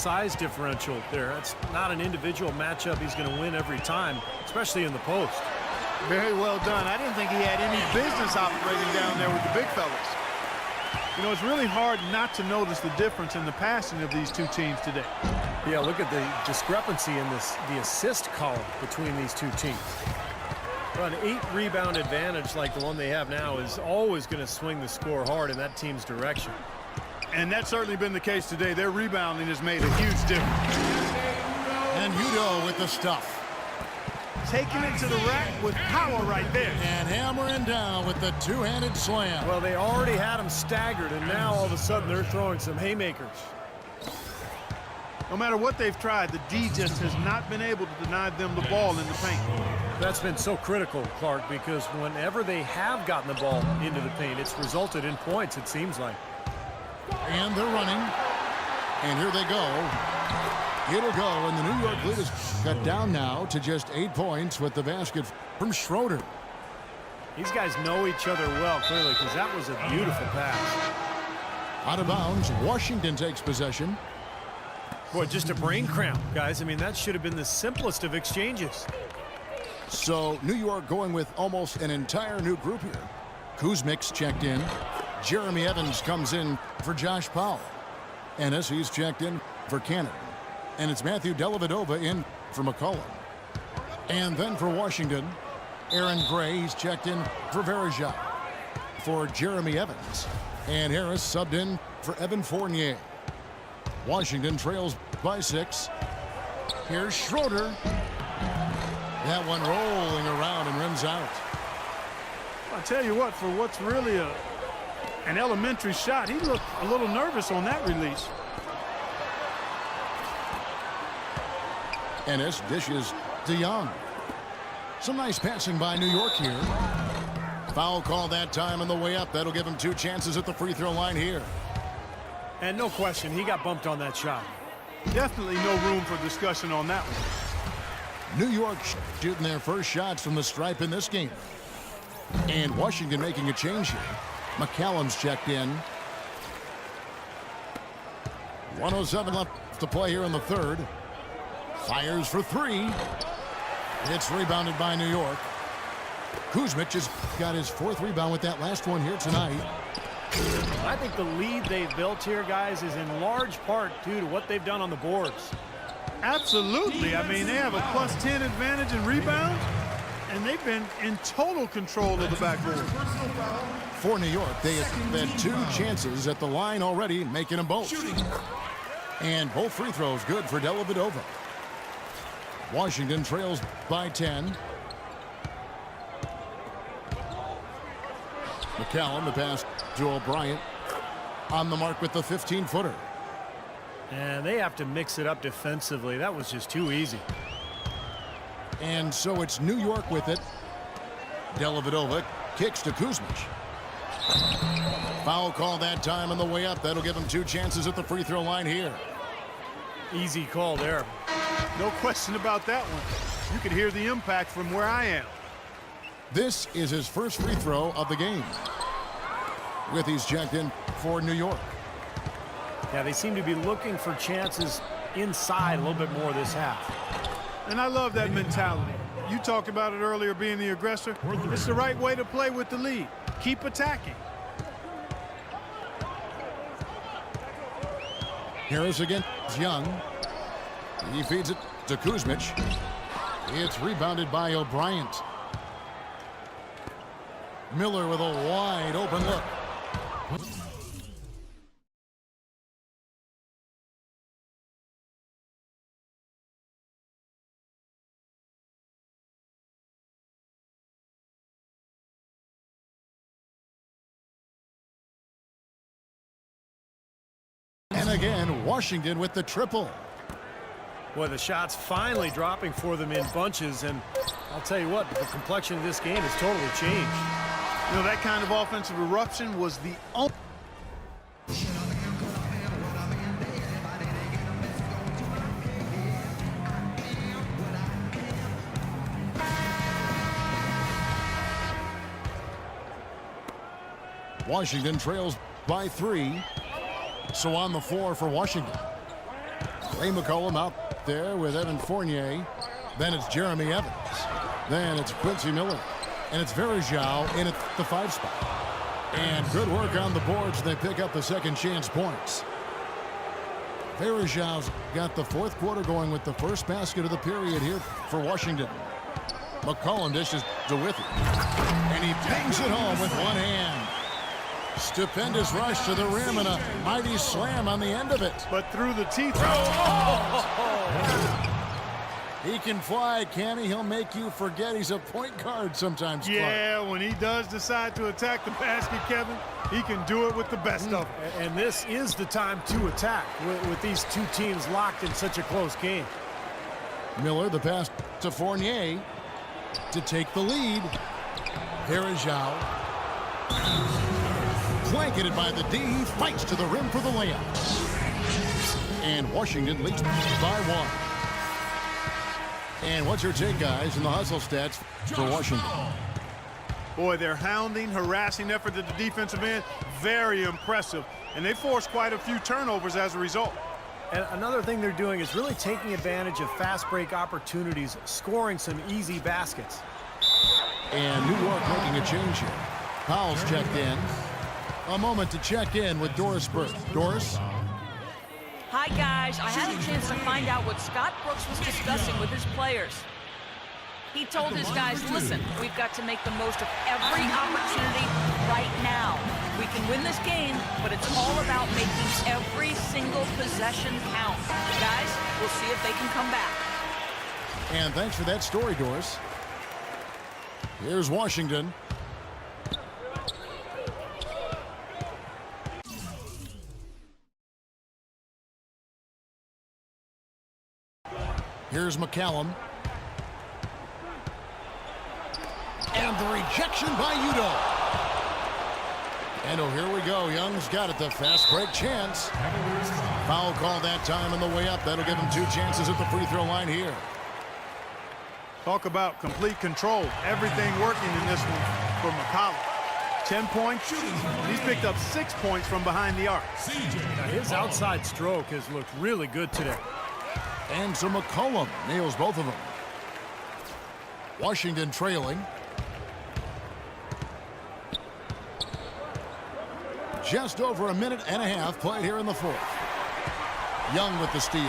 size differential there. That's not an individual matchup he's going to win every time, especially in the post. Very well done. I didn't think he had any business operating down there with the big fellas. You know, it's really hard not to notice the difference in the passing of these two teams today. Yeah, look at the discrepancy in the assist column between these two teams. Well, an 8-rebound advantage like the one they have now is always going to swing the score hard in that team's direction. And that's certainly been the case today. Their rebounding has made a huge difference. And Udo with the stuff. Taking it to the rack with power right there. And hammering down with the two-handed slam. Well, they already had him staggered, and now all of a sudden they're throwing some haymakers. No matter what they've tried, the D just has not been able to deny them the ball in the paint. That's been so critical, Clark, because whenever they have gotten the ball into the paint, it's resulted in points, it seems like. And they're running. And here they go. It'll go, and the New York lead is cut down now to just 8 points with the basket from Schroeder. These guys know each other well, clearly, because that was a beautiful pass. Out of bounds, Washington takes possession. Boy, just a brain cramp, guys. I mean, that should have been the simplest of exchanges. So, New York going with almost an entire new group here. Kuzmic's checked in. Jeremy Evans comes in for Josh Powell. Ennis, he's checked in for Cannon. And it's Matthew Dellavedova in for McCollum. And then for Washington, Aaron Gray, he's checked in for Verejao. For Jeremy Evans. And Harris subbed in for Evan Fournier. Washington trails by 6. Here's Schroeder. That one rolling around and rims out. I'll tell you what, for what's really an elementary shot, he looked a little nervous on that release. Ennis dishes to Young. Some nice passing by New York here. Foul call that time on the way up. That'll give him 2 chances at the free throw line here. And no question, he got bumped on that shot. Definitely no room for discussion on that one. New York shooting their first shots from the stripe in this game. And Washington making a change here. McCallum's checked in. 1:07 left to play here in the third. Fires for 3. It's rebounded by New York. Kuzmic has got his 4th rebound with that last one here tonight. I think the lead they've built here, guys, is in large part due to what they've done on the boards. Absolutely. I mean, they have a +10 advantage in rebounds, and they've been in total control of the backboard. For New York, they have had 2 chances at the line already, making them both. And both free throws good for Dellavedova. Washington trails by 10. McCallum, the pass to O'Brien. On the mark with the 15-footer. And they have to mix it up defensively. That was just too easy. And so it's New York with it. Dellavedova kicks to Kuzmic. Foul call that time on the way up. That'll give him 2 chances at the free throw line here. Easy call there. No question about that one. You could hear the impact from where I am. This is his first free throw of the game. With he's checked in for New York. Yeah, they seem to be looking for chances inside a little bit more this half. And I love that mentality. You talked about it earlier, being the aggressor. It's the right way to play with the lead. Keep attacking. Harris against Young. He feeds it to Kuzmic. It's rebounded by O'Brien. Miller with a wide open look. And again, Washington with the triple. Boy, the shots finally dropping for them in bunches, and I'll tell you what, the complexion of this game has totally changed. You know, that kind of offensive eruption was the only... Washington trails by 3. So on the floor for Washington. Ray McCollum out there with Evan Fournier. Then it's Jeremy Evans. Then it's Quincy Miller. And it's Verjao in at the 5 spot. And good work on the boards. They pick up the second chance points. Verjao's got the 4th quarter going with the first basket of the period here for Washington. McCollum dishes to Withy. And he bangs it home with one hand. Stupendous rush to the rim and a mighty slam on the end of it. But through the teeth. He can fly, can he? He'll make you forget he's a point guard sometimes. Yeah, when he does decide to attack the basket, Kevin, he can do it with the best of them. And this is the time to attack with these two teams locked in such a close game. Miller, the pass to Fournier to take the lead. Verjao. Blanketed by the D, fights to the rim for the layup. And Washington leads by 1. And what's your take, guys, in the hustle stats for Washington? Boy, their hounding, harassing effort at the defensive end, very impressive. And they forced quite a few turnovers as a result. And another thing they're doing is really taking advantage of fast break opportunities, scoring some easy baskets. And New York making a change here. Powell's checked in. A moment to check in with Doris Burke. Doris? Hi, guys. I had a chance to find out what Scott Brooks was discussing with his players. He told his guys, listen, we've got to make the most of every opportunity right now. We can win this game, but it's all about making every single possession count. Guys, we'll see if they can come back. And thanks for that story, Doris. Here's Washington. Here's McCallum. And the rejection by Udo. And oh, here we go. Young's got it. The fast break chance. Foul call that time on the way up. That'll give him 2 chances at the free throw line here. Talk about complete control. Everything working in this one for McCollum. 10 points. He's picked up 6 points from behind the arc. Now, his outside stroke has looked really good today. And so McCollum nails both of them. Washington trailing. Just over a minute and a half played here in the 4th. Young with the steal.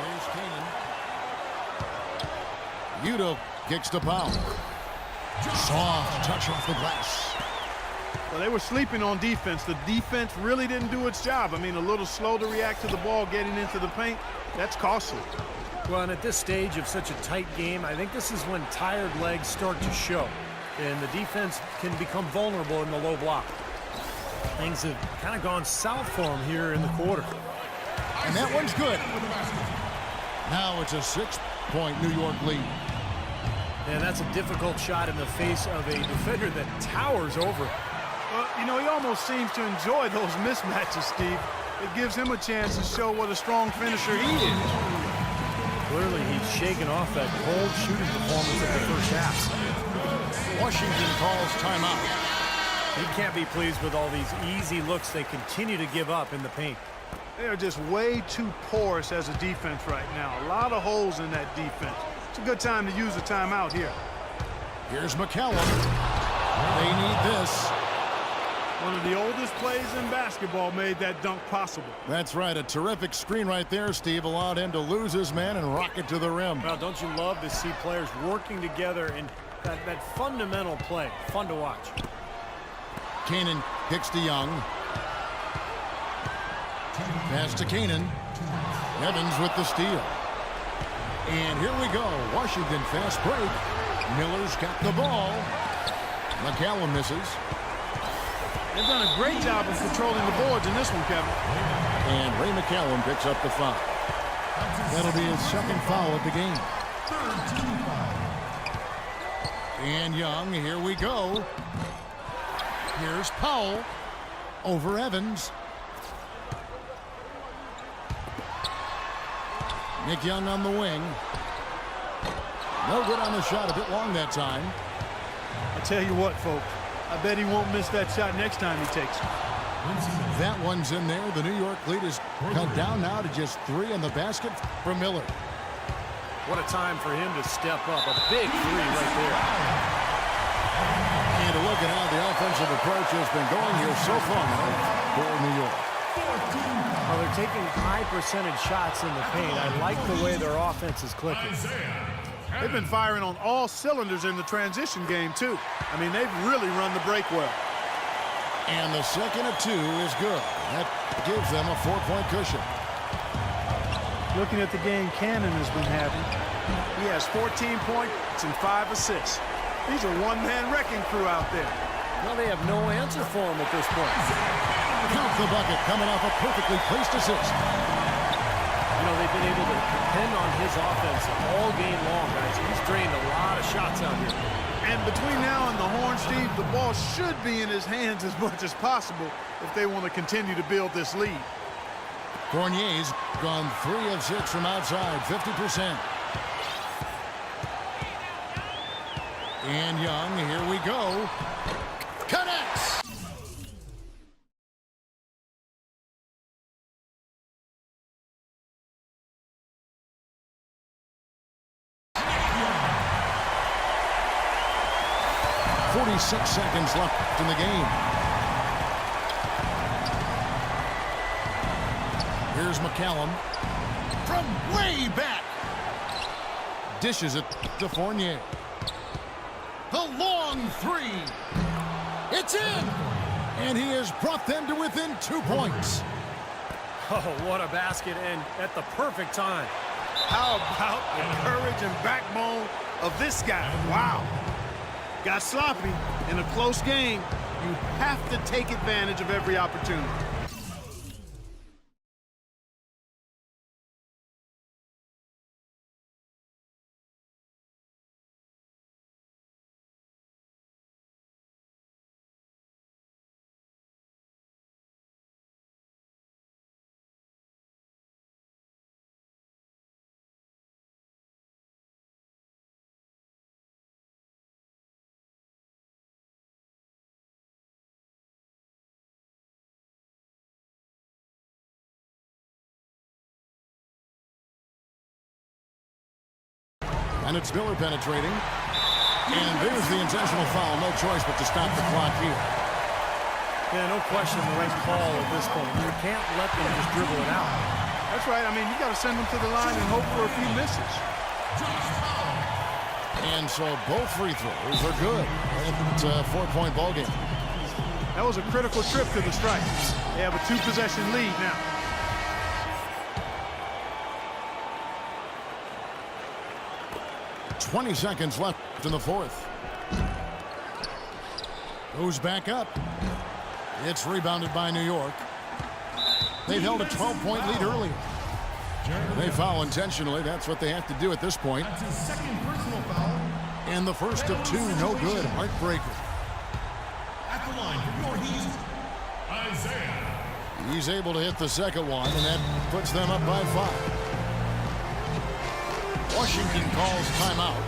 Here's Kanan. Udo kicks to Powell. Soft touch off the glass. Well, they were sleeping on defense. The defense really didn't do its job. I mean, a little slow to react to the ball getting into the paint. That's costly. Well, and at this stage of such a tight game, I think this is when tired legs start to show. And the defense can become vulnerable in the low block. Things have kind of gone south for them here in the quarter. And that one's good. Now it's a 6-point New York lead. And that's a difficult shot in the face of a defender that towers over. Well, you know, he almost seems to enjoy those mismatches, Steve. It gives him a chance to show what a strong finisher he is. Clearly, he's shaken off that cold shooting performance of the first half. Washington calls timeout. He can't be pleased with all these easy looks they continue to give up in the paint. They are just way too porous as a defense right now. A lot of holes in that defense. It's a good time to use a timeout here. Here's McCallum. They need this. One of the oldest plays in basketball made that dunk possible. That's right. A terrific screen right there, Steve. Allowed him to lose his man and rock it to the rim. Well, don't you love to see players working together in that fundamental play? Fun to watch. Kanan kicks to Young. Pass to Kanan. Evans with the steal. And here we go. Washington fast break. Miller's got the ball. McCallum misses. They've done a great job of controlling the boards in this one, Kevin. And Ray McCallum picks up the foul. That'll be his second foul of the game. And Young, here we go. Here's Powell over Evans. Nick Young on the wing. No good on the shot, a bit long that time. I tell you what, folks, I bet he won't miss that shot next time he takes it. That one's in there. The New York lead is cut down now to just 3 in the basket for Miller. What a time for him to step up. A big 3 right there. And a look at how the offensive approach has been going here so far for New York. Well, they're taking high percentage shots in the paint. I like the way their offense is clicking. They've been firing on all cylinders in the transition game, too. I mean, they've really run the break well. And the second of 2 is good. That gives them a 4-point cushion. Looking at the game Cannon has been having, he has 14 points and 5 assists. These are one-man wrecking crew out there. Well, they have no answer for him at this point. Count the bucket coming off a perfectly placed assist. You know, they've been able to depend on his offense all game long, guys. He's drained a lot of shots out here. And between now and the horn, Steve, the ball should be in his hands as much as possible if they want to continue to build this lead. Fournier's gone 3 of 6 from outside, 50%. And Young, here we go. Connects! .46 seconds left in the game. Here's McCallum from way back. Dishes it to Fournier. The long 3. It's in. And he has brought them to within 2 points. Oh, what a basket, and at the perfect time. How about the courage and backbone of this guy? Wow. Got sloppy in a close game. You have to take advantage of every opportunity. And it's Miller penetrating. And there's the intentional foul. No choice but to stop the clock here. Yeah, no question the right call at this point. You can't let them just dribble it out. That's right. I mean, you got to send them to the line and hope for a few misses. And so both free throws are good. It's a 4-point ball game. That was a critical trip to the strike. They have a 2-possession lead now. .20 seconds left in the fourth. Goes back up. It's rebounded by New York. They've held a 12-point lead earlier. They foul intentionally. That's what they have to do at this point. That's his second personal foul. And the first of 2, no good. Heartbreaker. At the line for your East, Isaiah. He's able to hit the second one, and that puts them up by 5. Washington calls timeout.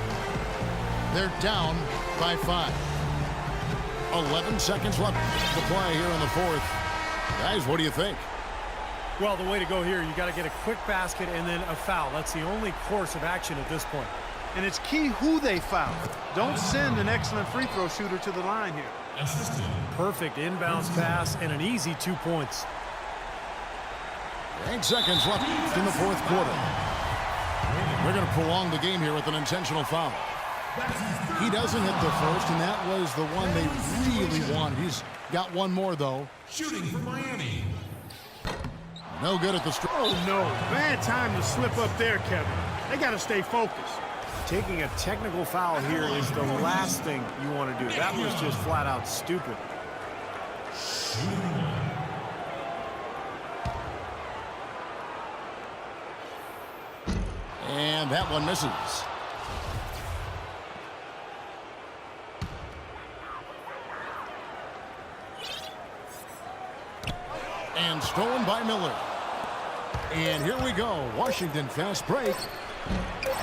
They're down by 5. 11 seconds left to play here in the fourth. Guys, what do you think? Well, the way to go here, you got to get a quick basket and then a foul. That's the only course of action at this point. And it's key who they foul. Don't send an excellent free throw shooter to the line here. Assisted. Perfect inbounds pass and an easy 2 points. 8 seconds left in the fourth quarter. They're going to prolong the game here with an intentional foul. He doesn't hit the first, and that was the one they really wanted. He's got one more, though. Shooting for Miami. No good at the strike. Oh, no. Bad time to slip up there, Kevin. They got to stay focused. Taking a technical foul here is the last thing you want to do. That was just flat out stupid. And that one misses. And stolen by Miller. And here we go. Washington fast break.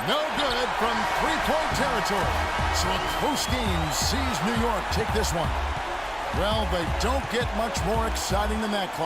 No good from three-point territory. So a close game sees New York take this one. Well, they don't get much more exciting than that.